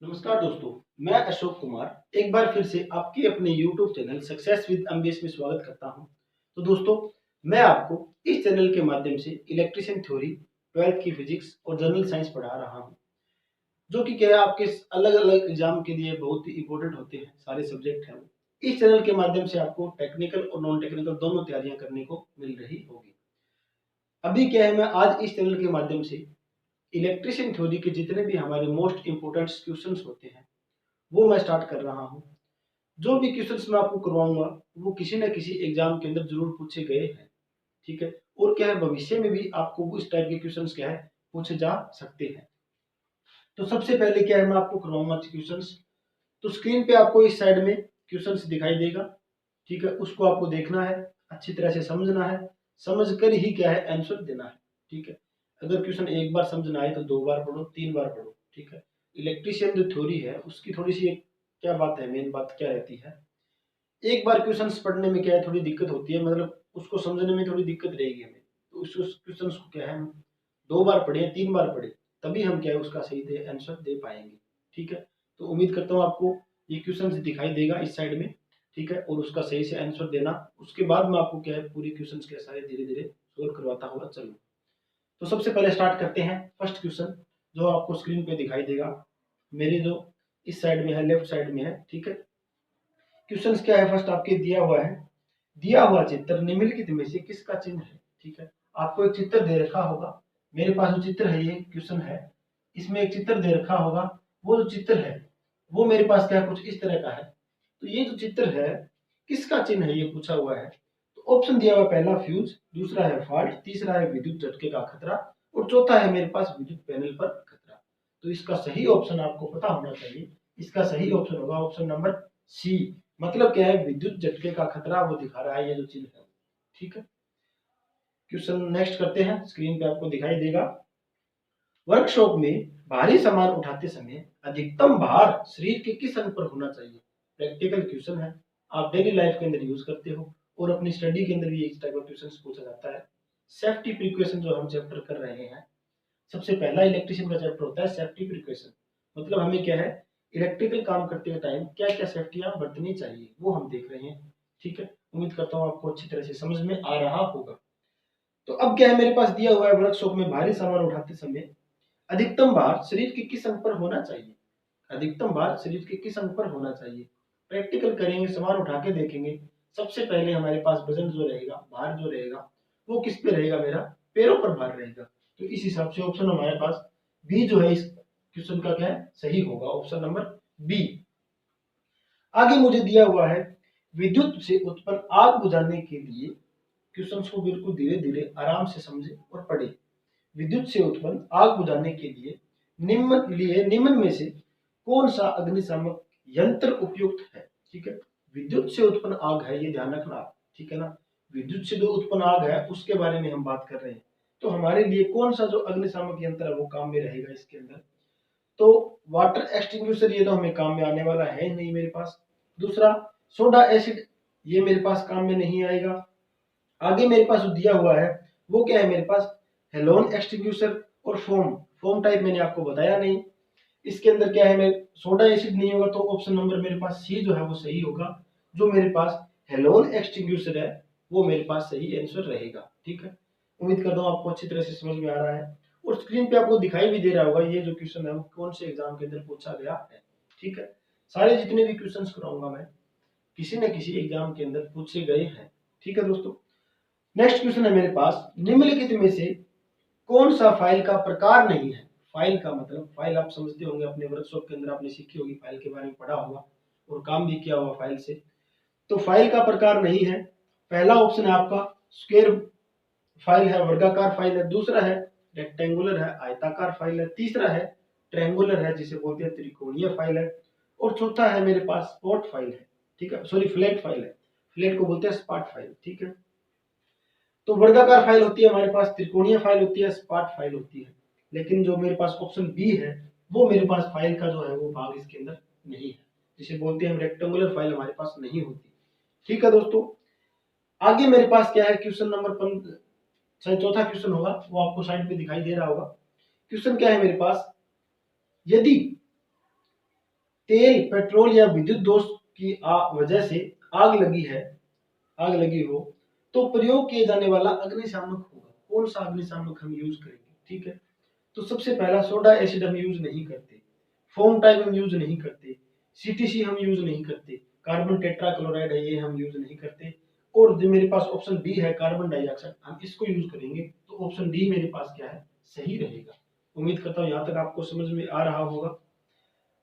नमस्कार दोस्तों, मैं अशोक कुमार एक बार फिर से आपके अपने YouTube channel success with MBS में स्वागत करता हूं। तो दोस्तों, मैं आपको इस चैनल के माध्यम से इलेक्ट्रिशियन थ्योरी, 12th की फिजिक्स और जनरल साइंस पढ़ा रहा हूं, जो कि क्या है आपके अलग-अलग एग्जाम के लिए बहुत ही इंपॉर्टेंट होते हैं, सारे सब्जेक्ट हैं वो। इस चैनल के माध्यम से आपको टेक्निकल और नॉन टेक्निकल दोनों तैयारियां करने को मिल रही होगी। अभी क्या है, मैं आज इस चैनल के माध्यम से इलेक्ट्रिशियन थ्योरी के जितने भी हमारे मोस्ट इंपोर्टेंट क्वेश्चंस होते हैं वो मैं स्टार्ट कर रहा हूँ। जो भी क्वेश्चंस मैं आपको करवाऊंगा वो किसी न किसी एग्जाम के अंदर जरूर पूछे गए हैं, ठीक है। और क्या है, भविष्य में भी आपको इस टाइप के क्वेश्चंस क्या है पूछे जा सकते हैं। तो सबसे पहले क्या है, मैं आपको करवाऊंगा क्वेश्चंस। तो स्क्रीन पे आपको इस साइड में क्वेश्चंस दिखाई देगा, ठीक है। उसको आपको देखना है, अच्छी तरह से समझना है, समझ कर ही क्या है आंसर देना है, ठीक है। अगर क्वेश्चन एक बार समझ ना आए तो दो बार पढ़ो, तीन बार पढ़ो, ठीक है। इलेक्ट्रिशियन जो थ्योरी है उसकी थोड़ी सी एक क्या बात है, मेन बात क्या रहती है, एक बार क्वेश्चंस पढ़ने में क्या है थोड़ी दिक्कत होती है, मतलब उसको समझने में थोड़ी दिक्कत रहेगी हमें। तो उस क्वेश्चंस को क्या है हम दो बार पढ़े, तीन बार पढ़े, तभी हम क्या है उसका सही से आंसर दे पाएंगे, ठीक है। तो उम्मीद करता हूँ आपको ये क्वेश्चन दिखाई देगा इस साइड में, ठीक है। और उसका सही से आंसर देना, उसके बाद मैं आपको क्या है पूरी क्वेश्चन के सारे धीरे धीरे सोल्व करवाता हुआ चलूँ। तो सबसे पहले स्टार्ट करते हैं फर्स्ट क्वेश्चन, जो आपको स्क्रीन पे दिखाई देगा, मेरी जो इस साइड में है, लेफ्ट साइड में है, ठीक है। क्वेश्चन क्या है, फर्स्ट आपके दिया हुआ है, दिया हुआ चित्र निम्नलिखित में से किसका चिन्ह है, ठीक है। आपको एक चित्र दे रखा होगा, मेरे पास जो चित्र है ये क्वेश्चन है, इसमें एक चित्र दे रखा होगा, वो जो चित्र है वो मेरे पास क्या कुछ इस तरह का है। तो ये जो चित्र है किसका चिन्ह है ये पूछा हुआ है। तो ऑप्शन दिया हुआ, पहला फ्यूज, दूसरा है फॉल्ट, तीसरा है विद्युत झटके का खतरा और चौथा है मेरे पास विद्युत पैनल पर खतरा। तो इसका सही ऑप्शन आपको पता होना चाहिए, इसका सही ऑप्शन होगा ऑप्शन नंबर सी। मतलब क्या है, विद्युत झटके का खतरा वो दिखा रहा है ये जो चिन्ह है, ठीक है। क्वेश्चन नेक्स्ट करते हैं, स्क्रीन पे आपको दिखाई देगा, वर्कशॉप में भारी सामान उठाते समय अधिकतम भार शरीर के किस अंग पर होना चाहिए। प्रैक्टिकल क्वेश्चन है, आप डेली लाइफ के अंदर यूज करते हो और अपनी स्टडी के अंदर भी इस टाइप का क्वेश्चन पूछा जाता है। सेफ्टी प्रिकॉशन जो हम चैप्टर कर रहे हैं, सबसे पहला इलेक्ट्रिशियन का चैप्टर होता है सेफ्टी प्रिकॉशन। मतलब हमें क्या है इलेक्ट्रिकल काम करते हुए टाइम क्या क्या सेफ्टियां बरतनी चाहिए वो हम देख रहे हैं, ठीक है। उम्मीद करता हूँ आपको अच्छी तरह से समझ में आ रहा होगा। तो अब क्या है, मेरे पास दिया हुआ है, वर्कशॉप में भारी सामान उठाते समय अधिकतम भार शरीर के किस अंग पर होना चाहिए। अधिकतम भार शरीर के किस अंग पर होना चाहिए। प्रैक्टिकल करेंगे, सामान उठा के देखेंगे, सबसे पहले हमारे पास वजन जो रहेगा, भार जो रहेगा वो किस पे रहेगा, मेरा पैरों पर भार रहेगा। तो इस हिसाब से ऑप्शन हमारे पास बी जो है इस क्वेश्चन का क्या है सही होगा, ऑप्शन नंबर बी। आगे मुझे दिया हुआ है, विद्युत से उत्पन्न आग बुझाने के लिए, क्वेश्चन को बिल्कुल धीरे धीरे आराम से समझे और पढ़े। विद्युत से उत्पन्न आग बुझाने के निम्न में से कौन सा अग्निशामक यंत्र उपयुक्त है, ठीक है। विद्युत से उत्पन्न आग है, ये ध्यान रखना आप, ठीक है ना। विद्युत से जो उत्पन्न आग है उसके बारे में हम बात कर रहे हैं। तो हमारे लिए कौन सा जो अग्निशामक यंत्र है वो काम में रहेगा इसके अंदर। तो वाटर एक्सटिंग्विशर ये तो हमें काम में आने वाला है नहीं मेरे पास। दूसरा सोडा एसिड, ये मेरे पास काम में नहीं आएगा। आगे मेरे पास जो दिया हुआ है वो क्या है, मेरे पास हेलोन एक्सटिंग्विशर और फोम, फोम टाइप मैंने आपको बताया नहीं। इसके अंदर क्या है, मैं सोडा एसिड नहीं होगा, तो ऑप्शन नंबर मेरे पास सी जो है वो सही होगा। जो मेरे पास हेलोन एक्सटिंग्विशर है वो मेरे पास सही आंसर रहेगा, ठीक है। उम्मीद करता हूँ आपको अच्छी तरह से समझ में आ रहा है और स्क्रीन पे आपको दिखाई भी दे रहा होगा ये जो क्वेश्चन है वो कौन से एग्जाम के अंदर पूछा गया है, ठीक है। सारे जितने भी क्वेश्चन कराऊंगा मैं किसी न किसी एग्जाम के अंदर पूछे गए हैं, ठीक है दोस्तों। नेक्स्ट क्वेश्चन है मेरे पास, निम्नलिखित में से कौन सा फाइल का प्रकार नहीं है। फाइल का मतलब, फाइल आप समझते होंगे, अपने वर्कशॉप के अंदर आपने सीखी होगी, फाइल के बारे में पढ़ा होगा और काम भी किया होगा फाइल से। तो फाइल का प्रकार नहीं है, पहला ऑप्शन है आपका स्क्वायर फाइल है, वर्गाकार फाइल है, दूसरा है रेक्टेंगुलर है, आयताकार फाइल है, तीसरा है ट्रायंगुलर है जिसे बोलते हैं त्रिकोणीय फाइल है, और चौथा है मेरे पास स्पॉट फाइल है, ठीक है, सॉरी फ्लैट फाइल है, फ्लैट को बोलते हैं स्पॉट फाइल, ठीक है। तो वर्गाकार फाइल होती है हमारे पास, त्रिकोणीय फाइल होती है, स्पॉट फाइल होती है। लेकिन जो मेरे पास ऑप्शन बी है वो मेरे पास फाइल का जो है वो भाग इसके अंदर नहीं है, जिसे बोलते हैं हम रेक्टेंगुलर फाइल हमारे पास नहीं होती, ठीक है दोस्तों। आगे मेरे पास क्या है, क्वेश्चन नंबर शायद चौथा क्वेश्चन होगा, वो आपको साइड पे दिखाई दे रहा होगा। क्वेश्चन क्या है मेरे पास, यदि तेल, पेट्रोल या विद्युत दोष की वजह से आग लगी हो तो प्रयोग किए जाने वाला अग्निशामक होगा। कौन सा अग्निशामक हम यूज करेंगे? ठीक है, तो सबसे पहला सोडा एसिड हम यूज नहीं करते, फोम टाइप हम यूज नहीं करते, सीटीसी हम यूज नहीं करते, कार्बन टेट्राक्लोराइड है ये हम यूज नहीं करते, और जो मेरे पास ऑप्शन बी है कार्बन डाइऑक्साइड हम इसको यूज करेंगे। तो ऑप्शन डी मेरे पास क्या है? सही रहेगा। उम्मीद करता हूँ यहाँ तक आपको समझ में आ रहा होगा।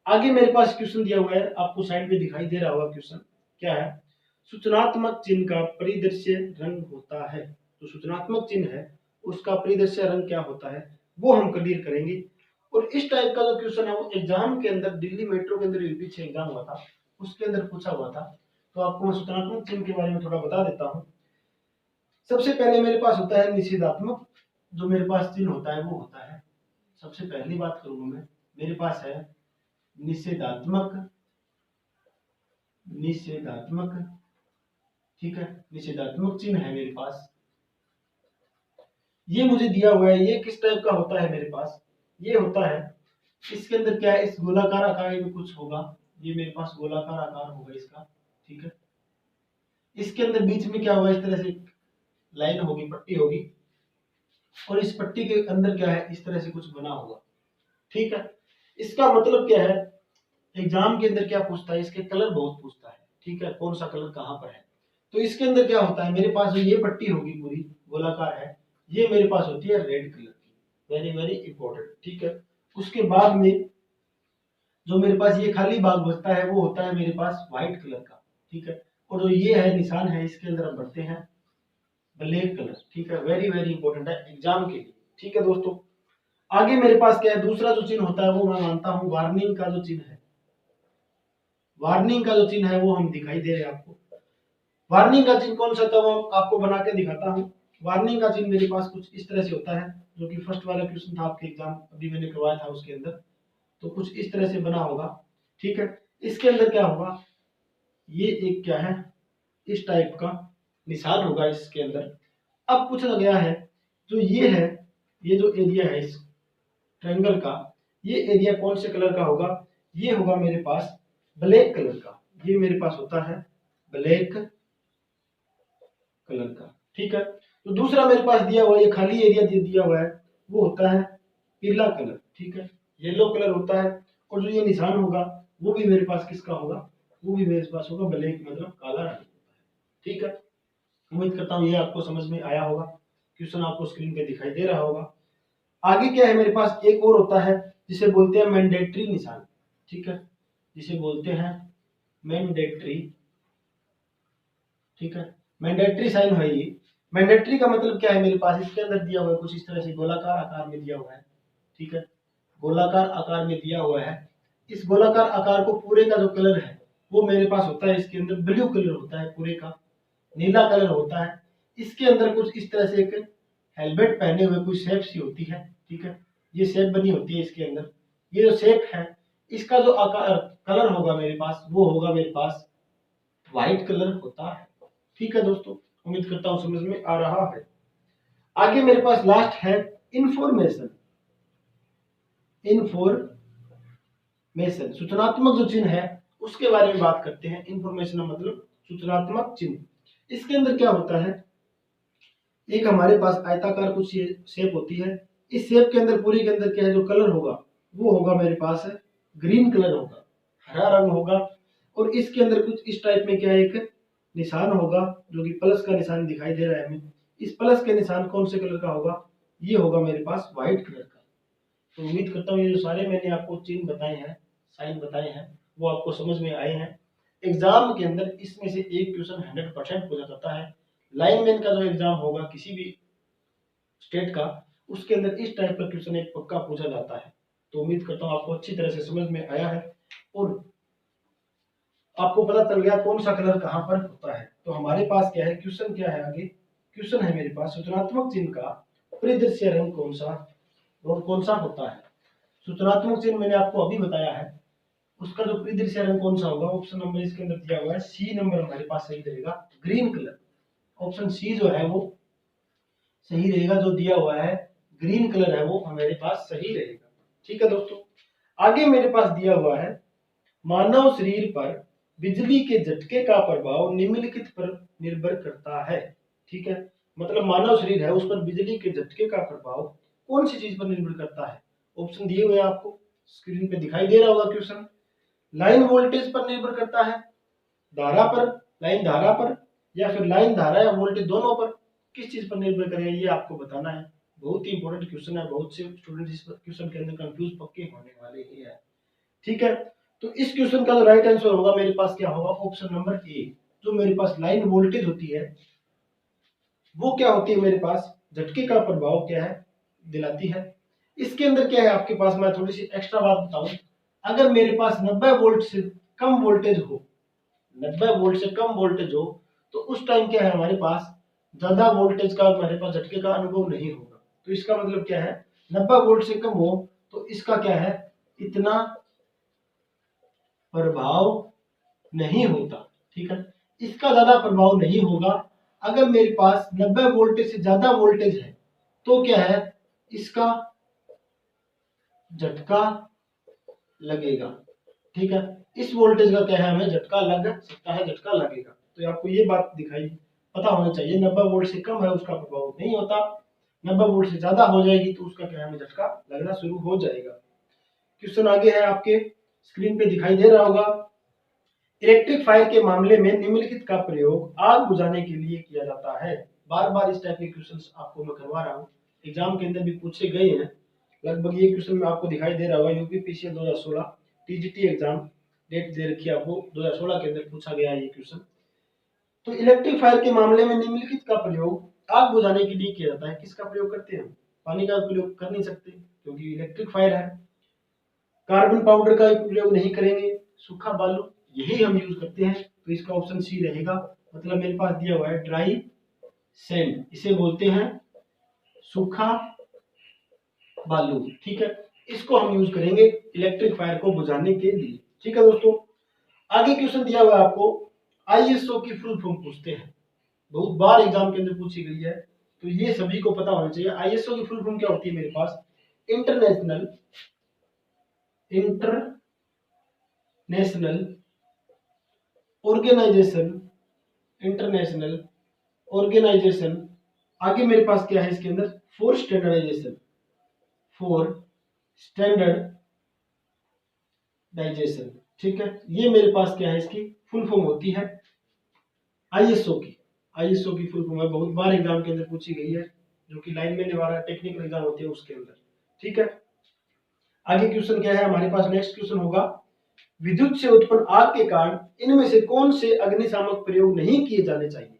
आगे मेरे पास क्वेश्चन दिया हुआ है, आपको साइड में दिखाई दे रहा होगा क्वेश्चन क्या है? सूचनात्मक चिन्ह का परिदृश्य रंग होता है। तो सूचनात्मक चिन्ह है उसका परिदृश्य रंग क्या होता है वो हम क्लियर करेंगे। और इस टाइप का जो क्वेश्चन है वो एग्जाम के अंदर दिल्ली मेट्रो के अंदर पीछे एग्जाम हुआ था उसके अंदर पूछा हुआ था। तो आपको मैं सूचनात्मक चिन्ह के बारे में थोड़ा बता देता हूँ। सबसे पहले मेरे पास होता है निषेधात्मक, जो मेरे पास चिन्ह होता है वो होता है, सबसे पहली बात करूंगा मैं, मेरे पास है निषेधात्मक, निषेधात्मक, ठीक है, निषेधात्मक चिन्ह है मेरे पास, ये मुझे दिया हुआ है। ये किस टाइप का होता है मेरे पास? ये होता है, इसके अंदर क्या है, इस गोलाकार आकार में कुछ होगा, ये मेरे पास गोलाकार आकार होगा इसका, ठीक है। इसके अंदर बीच में क्या होगा, इस तरह से लाइन होगी, पट्टी होगी, और इस पट्टी के अंदर क्या है, इस तरह से कुछ बना होगा, ठीक है। इसका मतलब क्या है, एग्जाम के अंदर क्या पूछता है, इसके कलर बहुत पूछता है, ठीक है, कौन सा कलर कहाँ पर है। तो इसके अंदर क्या होता है, मेरे पास ये पट्टी होगी पूरी गोलाकार है, ये मेरे पास होती है रेड कलर की, वेरी वेरी इंपॉर्टेंट, ठीक है। उसके बाद में जो मेरे पास ये खाली भाग बचता है वो होता है मेरे पास व्हाइट कलर का, ठीक है। और जो ये है निशान है इसके अंदर हम भरते हैं ब्लैक कलर, ठीक है, वेरी वेरी इंपॉर्टेंट है एग्जाम के लिए, ठीक है दोस्तों। आगे मेरे पास क्या है, दूसरा जो चिन्ह होता है वो मैं मानता हूँ वार्निंग का जो चिन्ह है, वार्निंग का जो चिन्ह है वो हम दिखाई दे रहे हैं आपको। वार्निंग का चिन्ह कौन सा था वो आपको बना के दिखाता हूँ। वार्निंग का चिन्ह मेरे पास कुछ इस तरह से होता है, जो कि फर्स्ट वाला क्वेश्चन था आपके एग्जाम अभी मैंने करवाया था उसके अंदर, तो कुछ इस तरह से बना होगा, ठीक है। इसके अंदर क्या होगा, ये एक क्या है, इस टाइप का निशान होगा इसके अंदर। अब पूछा गया है जो ये है, ये जो एरिया है इस ट्रायंगल का, ये एरिया कौन से कलर का होगा, ये होगा मेरे पास ब्लैक कलर का, ये मेरे पास होता है ब्लैक कलर का, ठीक है। तो दूसरा मेरे पास दिया हुआ ये खाली एरिया दिया हुआ है वो होता है पीला कलर, ठीक है, येलो कलर होता है। और जो ये निशान होगा वो भी मेरे पास किसका होगा, वो भी मेरे पास होगा ब्लैक, मतलब काला रंग, ठीक है। उम्मीद करता हूँ ये आपको समझ में आया होगा, क्वेश्चन आपको स्क्रीन पे दिखाई दे रहा होगा। आगे क्या है मेरे पास, एक और होता है जिसे बोलते हैं मैंडेटरी निशान, ठीक है, जिसे बोलते हैं मैंडेटरी, ठीक है, मैंडेटरी साइन है ये। मैंडेटरी का मतलब क्या है, मेरे पास इसके अंदर दिया हुआ है कुछ इस तरह से गोलाकार आकार में दिया हुआ है, ठीक है, गोलाकार आकार में दिया हुआ है। इस गोलाकार आकार को पूरे का जो कलर है वो मेरे पास होता है, इसके अंदर ब्लू कलर होता है, पूरे का नीला कलर होता है। इसके अंदर कुछ इस तरह से एक हेलमेट पहने हुए कुछ शेप सी होती है, ठीक है, ये शेप बनी होती है इसके अंदर। ये जो शेप है इसका जो आकार कलर होगा मेरे पास वो होगा मेरे पास व्हाइट कलर होता है, ठीक है दोस्तों। उम्मीद करता हूँ समझ में आ रहा है। आगे मेरे पास लास्ट है इंफॉर्मेशन, इंफॉर्मेशन सूचनात्मक जो चिन्ह है उसके बारे में बात करते हैं। इंफॉर्मेशन मतलब सूचनात्मक चिन्ह। इसके अंदर क्या होता है, एक हमारे पास आयताकार कुछ शेप होती है, इस शेप के अंदर पूरी के अंदर क्या है जो कलर होगा वो होगा मेरे पास है ग्रीन कलर होगा, हरा रंग होगा। और इसके अंदर कुछ इस टाइप में क्या है, एक निशान होगा जो कि प्लस का निशान दिखाई दे रहा है हमें। इस प्लस के निशान कौन से कलर का होगा, ये होगा मेरे पास व्हाइट कलर का। तो उम्मीद करता हूँ ये जो सारे मैंने आपको चिन्ह बताए हैं, साइन बताए हैं, वो आपको समझ में आए हैं। एग्जाम के अंदर इसमें से एक क्वेश्चन 100% पूछा जाता है। लाइनमैन का जो एग्जाम होगा किसी भी स्टेट का, उसके अंदर इस टाइप का क्वेश्चन एक पक्का पूछा जाता है। तो उम्मीद करता हूँ आपको अच्छी तरह से समझ में आया है और आपको पता चल गया कौन सा कलर कहाँ पर होता है। तो हमारे पास क्या है, क्वेश्चन क्या है, आगे क्वेश्चन है मेरे पास सूचनात्मक चिन्ह का परिदृश्य रंग कौन सा और कौन सा होता है। सूचनात्मक चिन्ह मैंने आपको अभी बताया है, उसका जो परिदृश्य रंग कौन सा होगा, ऑप्शन नंबर इसके अंदर दिया हुआ है सी नंबर हमारे पास सही रहेगा, ग्रीन कलर। ऑप्शन सी जो है वो सही रहेगा, जो दिया हुआ है ग्रीन कलर है वो हमारे पास सही रहेगा, ठीक है दोस्तों। आगे मेरे पास दिया हुआ है मानव शरीर पर बिजली के झटके का प्रभाव निम्नलिखित पर निर्भर करता है। ठीक है, मतलब मानव शरीर है उस पर बिजली के झटके का प्रभाव कौन सी चीज पर निर्भर करता है। ऑप्शन दिए हुए आपको स्क्रीन पे दिखाई दे रहा होगा क्वेश्चन। लाइन वोल्टेज पर निर्भर करता है, धारा पर, लाइन धारा पर, या फिर लाइन धारा या वोल्टेज दोनों पर, किस चीज पर निर्भर करेगा ये आपको बताना है। बहुत ही इंपॉर्टेंट क्वेश्चन है, बहुत से स्टूडेंट इस क्वेश्चन के अंदर कंफ्यूज पक्के होने वाले ही है। ठीक है, तो इस क्वेश्चन का जो राइट आंसर होगा मेरे पास क्या होगा, ऑप्शन नंबर ए। जो मेरे पास लाइन वोल्टेज होती है वो क्या होती है, मेरे पास झटके का प्रभाव क्या है दिलाती है। इसके अंदर क्या है आपके पास, मैं थोड़ी सी एक्स्ट्रा बात बताऊं, अगर मेरे पास 90 वोल्ट से कम वोल्टेज हो, 90 वोल्ट से कम वोल्टेज हो, तो उस टाइम क्या है हमारे पास ज्यादा वोल्टेज का हमारे पास झटके का अनुभव नहीं होगा। तो इसका मतलब क्या है, 90 वोल्ट से कम हो तो इसका क्या है, इतना प्रभाव नहीं होता। ठीक है, इसका ज्यादा प्रभाव नहीं होगा। अगर मेरे पास 90 वोल्टेज से ज्यादा वोल्टेज है तो क्या है, इसका झटका लगेगा। ठीक है, इस वोल्टेज का क्या है, हमें झटका लग सकता है, झटका लगेगा। तो आपको ये बात दिखाई पता होना चाहिए, 90 वोल्ट से कम है उसका प्रभाव नहीं होता, 90 वोल्ट से ज्यादा हो जाएगी तो उसका क्या है, हमें झटका लगना शुरू हो जाएगा। क्वेश्चन आगे है आपके स्क्रीन पे दिखाई दे रहा होगा। इलेक्ट्रिक फायर के मामले में निम्नलिखित का प्रयोग आग बुझाने के लिए किया जाता है। बार बार इस टाइप के क्वेश्चंस आपको मैं करवा रहा हूँ, एग्जाम के अंदर भी पूछे गए हैं। लगभग ये क्वेश्चन में आपको दिखाई दे रहा होगा, यूपीपीसीएल 2016 टीजीटी एग्जाम डेट दे रखी है आपको, 2016 के अंदर पूछा गया है ये क्वेश्चन। तो इलेक्ट्रिक फायर के मामले में निम्नलिखित का प्रयोग आग बुझाने के लिए किया जाता है। किसका प्रयोग करते हैं, पानी का प्रयोग कर नहीं सकते क्योंकि इलेक्ट्रिक फायर है। कार्बन पाउडर का प्रयोग नहीं करेंगे, सूखा बालू यही हम यूज करते हैं। तो इसका ऑप्शन सी रहेगा। मतलब मेरे पास दिया हुआ है ड्राई सैंड, इसे बोलते हैं सूखा बालू। ठीक है, इसको हम यूज करेंगे इलेक्ट्रिक फायर को बुझाने के लिए। ठीक है दोस्तों, आगे क्वेश्चन दिया हुआ है आपको, आईएसओ की फुल फॉर्म पूछते हैं, बहुत बार एग्जाम के अंदर पूछी गई है, तो ये सभी को पता होना चाहिए। आईएसओ की फुल फॉर्म क्या होती है मेरे पास, international international organisation, international organisation. आगे मेरे पास क्या है इसके अंदर, फॉर स्टैंडर्डाइजेशन, फॉर स्टैंडर्डाइजेशन। ठीक है, ये मेरे पास क्या है, इसकी फुल फॉर्म होती है आईएसओ की। आईएसओ की फुल फॉर्म है, बहुत बार एग्जाम के अंदर पूछी गई है, जो कि लाइनमैन वाला टेक्निकल एग्जाम होती है उसके अंदर। ठीक है, आगे क्वेश्चन क्या है हमारे पास, नेक्स्ट क्वेश्चन होगा, विद्युत से उत्पन्न आग के कारण इनमें से कौन से अग्निशामक प्रयोग नहीं किए जाने चाहिए।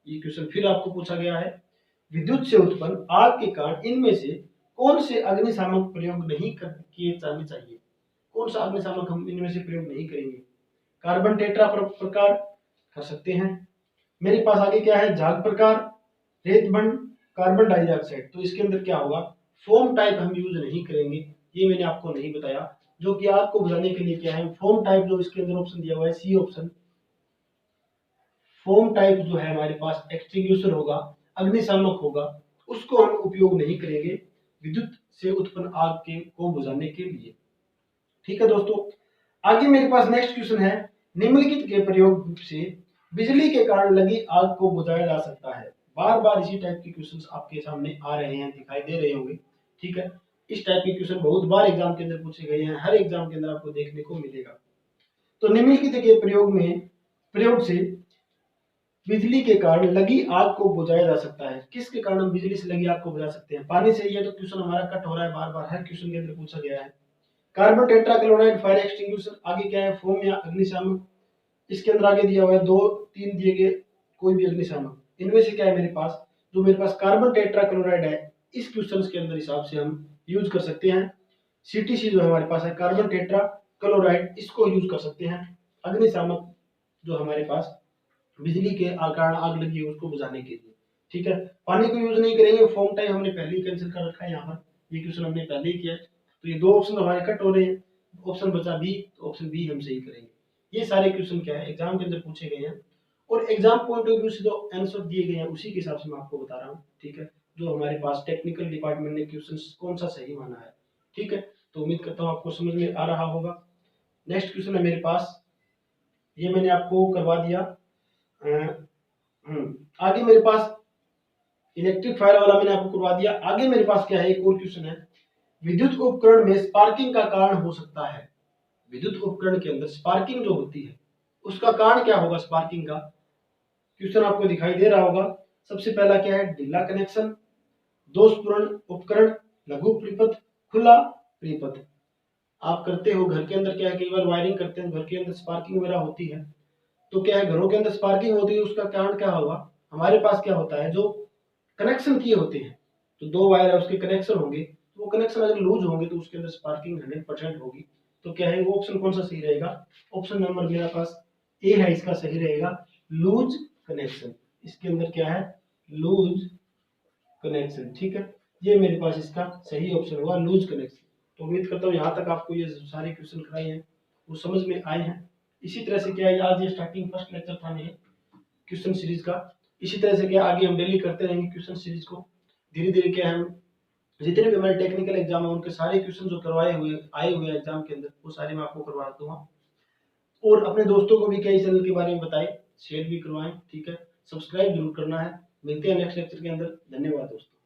ये क्वेश्चन फिर आपको पूछा गया है, विद्युत से उत्पन्न आग के कारण इनमें से कौन से अग्निशामक प्रयोग नहीं किए जाने चाहिए। कौन सा अग्निशामक हम इनमें से प्रयोग नहीं करेंगे। कार्बन टेट्रा प्रकार कर सकते हैं। मेरे पास आगे क्या है, झाग प्रकार, रेतबंड, कार्बन डाइऑक्साइड। तो इसके अंदर क्या होगा, फोम टाइप हम यूज नहीं करेंगे, ये मैंने आपको नहीं बताया। जो कि आग को बुझाने के लिए क्या है, फोम टाइप, जो इसके अंदर ऑप्शन दिया हुआ है सी ऑप्शन, फोम टाइप जो है हमारे पास एक्सटिंग्विशर होगा, अग्निशामक होगा, उसको हम उपयोग नहीं करेंगे विद्युत से उत्पन्न आग के को बुझाने के लिए। ठीक है दोस्तों, आगे मेरे पास नेक्स्ट क्वेश्चन है, निम्नलिखित के प्रयोग से बिजली के कारण लगी आग को बुझाया जा सकता है। बार बार इसी टाइप के क्वेश्चंस आपके सामने आ रहे हैं, दिखाई दे रहे होंगे। ठीक है, इस टाइप के क्वेश्चन बहुत बार एग्जाम के अंदर पूछे गए हैं, हर एग्जाम के अंदर आपको देखने को मिलेगा। तो निम्नलिखित के प्रयोग से बिजली के कारण लगी आग को बुझाया जा सकता है। किसके कारण हम बिजली से लगी आग को बुझा सकते हैं, पानी से। ये तो क्वेश्चन हमारा कट हो रहा है, बार बार हर क्वेश्चन के अंदर पूछा गया है। कार्बन टेट्राक्लोराइड फायर एक्सटिंग्विशर, आगे क्या है, फोम या अग्निशामक। इसके अंदर आगे दिया हुआ है 2 3 दिए गए, कोई भी अग्निशामक। इनमें से क्या है मेरे पास, जो मेरे पास कार्बन टेट्राक्लोराइड है, इस क्वेश्चन के अंदर हिसाब से हम यूज कर सकते हैं। सीटीसी जो हमारे पास है कार्बन टेट्राक्लोराइड, इसको यूज कर सकते हैं अग्निशामक, जो हमारे पास बिजली के कारण आग लगी है उसको बुझाने के लिए। ठीक है, पानी को यूज नहीं करेंगे, फॉर्म टाइप हमने पहले ही कैंसिल कर रखा है, यहाँ पर ये क्वेश्चन हमने पहले ही किया है। तो ये 2 ऑप्शन हमारे कट हो रहे हैं, ऑप्शन बचा बी, तो ऑप्शन बी हम सही करेंगे। ये सारे क्वेश्चन क्या है, एग्जाम के अंदर पूछे गए हैं, और एग्जाम पॉइंट ऑफ व्यू से जो आंसर दिए गए हैं उसी के हिसाब से मैं आपको बता रहा हूँ। ठीक है, जो हमारे पास टेक्निकल डिपार्टमेंट ने क्वेश्चन कौन सा सही माना है। ठीक है, तो उम्मीद करता हूँ आपको समझ में आ रहा होगा। नेक्स्ट क्वेश्चन है मेरे पास, ये मैंने आपको करवा दिया। आगे मेरे पास इलेक्ट्रिक फायर वाला मैंने आपको करवा दिया। आगे मेरे पास क्या है, एक और क्वेश्चन है, विद्युत उपकरण में स्पार्किंग का कारण हो सकता है। विद्युत उपकरण के अंदर स्पार्किंग जो होती है उसका कारण क्या होगा, स्पार्किंग का क्वेश्चन आपको दिखाई दे रहा होगा। सबसे पहला क्या है, ढीला कनेक्शन, दोषपूर्ण उपकरण, लघु प्रीपथ, खुला प्रीपथ। आप करते हो घर के अंदर, क्या है, कई बार वायरिंग करते हैं घर के अंदर स्पार्किंग वगैरह होती है, तो क्या है घरों के अंदर स्पार्किंग होती है, उसका कारण क्या होगा, हमारे पास क्या होता है, जो कनेक्शन किए होते हैं, तो दो वायर है उसके कनेक्शन होंगे, तो वो कनेक्शन अगर लूज होंगे तो उसके अंदर स्पार्किंग 100% होगी। तो क्या है वो ऑप्शन कौन सा सही रहेगा, ऑप्शन नंबर मेरा पास ए है, इसका सही रहेगा, लूज कनेक्शन। इसके अंदर क्या है, लूज कनेक्शन, ठीक है, ये मेरे पास इसका सही ऑप्शन होगा, लूज कनेक्शन। तो उम्मीद करता हूँ यहाँ तक आपको ये सारे क्वेश्चन कराए हैं वो समझ में आए हैं। इसी तरह से क्या है, आज ये स्टार्टिंग फर्स्ट लेक्चर था मेरे क्वेश्चन सीरीज का। इसी तरह से क्या आगे हम डेली करते रहेंगे क्वेश्चन सीरीज को। धीरे धीरे क्या हम जितने भी हमारे टेक्निकल एग्जाम है उनके सारे क्वेश्चन जो करवाए हुए आए हुए एग्जाम के अंदर वो सारे मैं आपको करवा दूंगा। और अपने दोस्तों को भी क्या इस चैनल के बारे में बताएं, शेयर भी करवाएं, ठीक है, सब्सक्राइब जरूर करना है। मिलते हैं नेक्स्ट लेक्चर के अंदर। धन्यवाद दोस्तों।